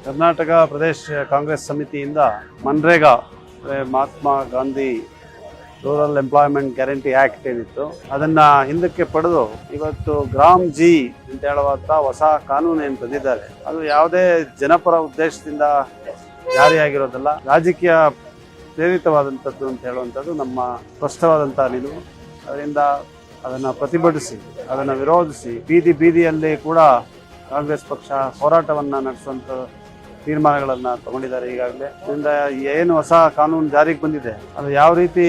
ಕರ್ನಾಟಕ ಪ್ರದೇಶ ಕಾಂಗ್ರೆಸ್ ಸಮಿತಿಯಿಂದ MNREGA Mahatma Gandhi rural employment guarantee act ಏನಿತ್ತು ಅದನ್ನು ಹಿಂದಕ್ಕೆ ಪಡೆದು ಇವತ್ತು ಗ್ರಾಮ್ ಜಿ ಅಂತ ಹೇಳುವಂಥ ಹೊಸ ಕಾನೂನು ಏನು ತಂದಿದ್ದಾರೆ. ಅದು ಯಾವುದೇ ಜನಪರ ಉದ್ದೇಶದಿಂದ ಜಾರಿಯಾಗಿರೋದಲ್ಲ, ರಾಜಕೀಯ ಪ್ರೇರಿತವಾದಂಥದ್ದು ಅಂತ ಹೇಳುವಂಥದ್ದು ನಮ್ಮ ಸ್ಪಷ್ಟವಾದಂಥ ನಿಲುವು. ಅದರಿಂದ ಅದನ್ನು ಪ್ರತಿಭಟಿಸಿ, ಅದನ್ನು ವಿರೋಧಿಸಿ ಬೀದಿಯಲ್ಲಿ ಕೂಡ ಕಾಂಗ್ರೆಸ್ ಪಕ್ಷ ಹೋರಾಟವನ್ನು ನಡೆಸುವಂಥ ತೀರ್ಮಾನಗಳನ್ನು ತಗೊಂಡಿದ್ದಾರೆ ಈಗಾಗಲೇ. ಇದರಿಂದ ಏನು ಹೊಸ ಕಾನೂನು ಜಾರಿಗೆ ಬಂದಿದೆ ಅದು ಯಾವ ರೀತಿ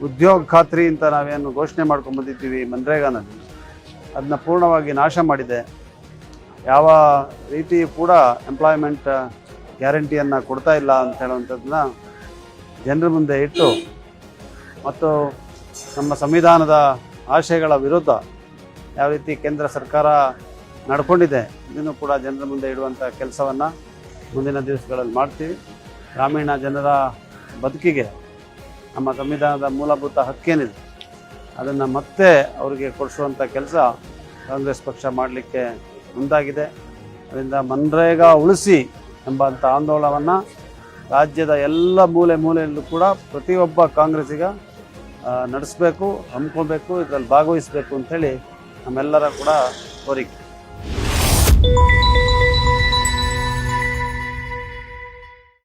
ಉದ್ಯೋಗ ಖಾತ್ರಿ ಅಂತ ನಾವೇನು ಘೋಷಣೆ ಮಾಡ್ಕೊಂಡು ಬಂದಿದ್ದೀವಿ ಮನ್ರೇಗಾನಲ್ಲಿ, ಅದನ್ನ ಪೂರ್ಣವಾಗಿ ನಾಶ ಮಾಡಿದೆ. ಯಾವ ರೀತಿ ಕೂಡ ಎಂಪ್ಲಾಯ್ಮೆಂಟ್ ಗ್ಯಾರಂಟಿಯನ್ನು ಕೊಡ್ತಾ ಇಲ್ಲ ಅಂತ ಹೇಳುವಂಥದ್ದನ್ನ ಜನರ ಮುಂದೆ ಇಟ್ಟು ಮತ್ತು ನಮ್ಮ ಸಂವಿಧಾನದ ಆಶಯಗಳ ವಿರುದ್ಧ ಯಾವ ರೀತಿ ಕೇಂದ್ರ ಸರ್ಕಾರ ನಡ್ಕೊಂಡಿದೆ ಇದನ್ನು ಕೂಡ ಜನರ ಮುಂದೆ ಇಡುವಂಥ ಕೆಲಸವನ್ನು ಮುಂದಿನ ದಿವಸಗಳಲ್ಲಿ ಮಾಡ್ತೀವಿ. ಗ್ರಾಮೀಣ ಜನರ ಬದುಕಿಗೆ ನಮ್ಮ ಸಂವಿಧಾನದ ಮೂಲಭೂತ ಹಕ್ಕೇನಿದೆ ಅದನ್ನು ಮತ್ತೆ ಅವರಿಗೆ ಕೊಡಿಸುವಂಥ ಕೆಲಸ ಕಾಂಗ್ರೆಸ್ ಪಕ್ಷ ಮಾಡಲಿಕ್ಕೆ ಮುಂದಾಗಿದೆ. ಅದರಿಂದ ಮನ್ರೇಗಾ ಉಳಿಸಿ ಎಂಬಂಥ ಆಂದೋಲನವನ್ನು ರಾಜ್ಯದ ಎಲ್ಲ ಮೂಲೆಯಲ್ಲೂ ಕೂಡ ಪ್ರತಿಯೊಬ್ಬ ಕಾಂಗ್ರೆಸ್ಸಿಗ ನಡೆಸಬೇಕು, ಹಮ್ಮಿಕೊಳ್ಬೇಕು, ಇದರಲ್ಲಿ ಭಾಗವಹಿಸಬೇಕು ಅಂಥೇಳಿ ನಮ್ಮೆಲ್ಲರ ಕೂಡ ಕೋರಿಕೆ.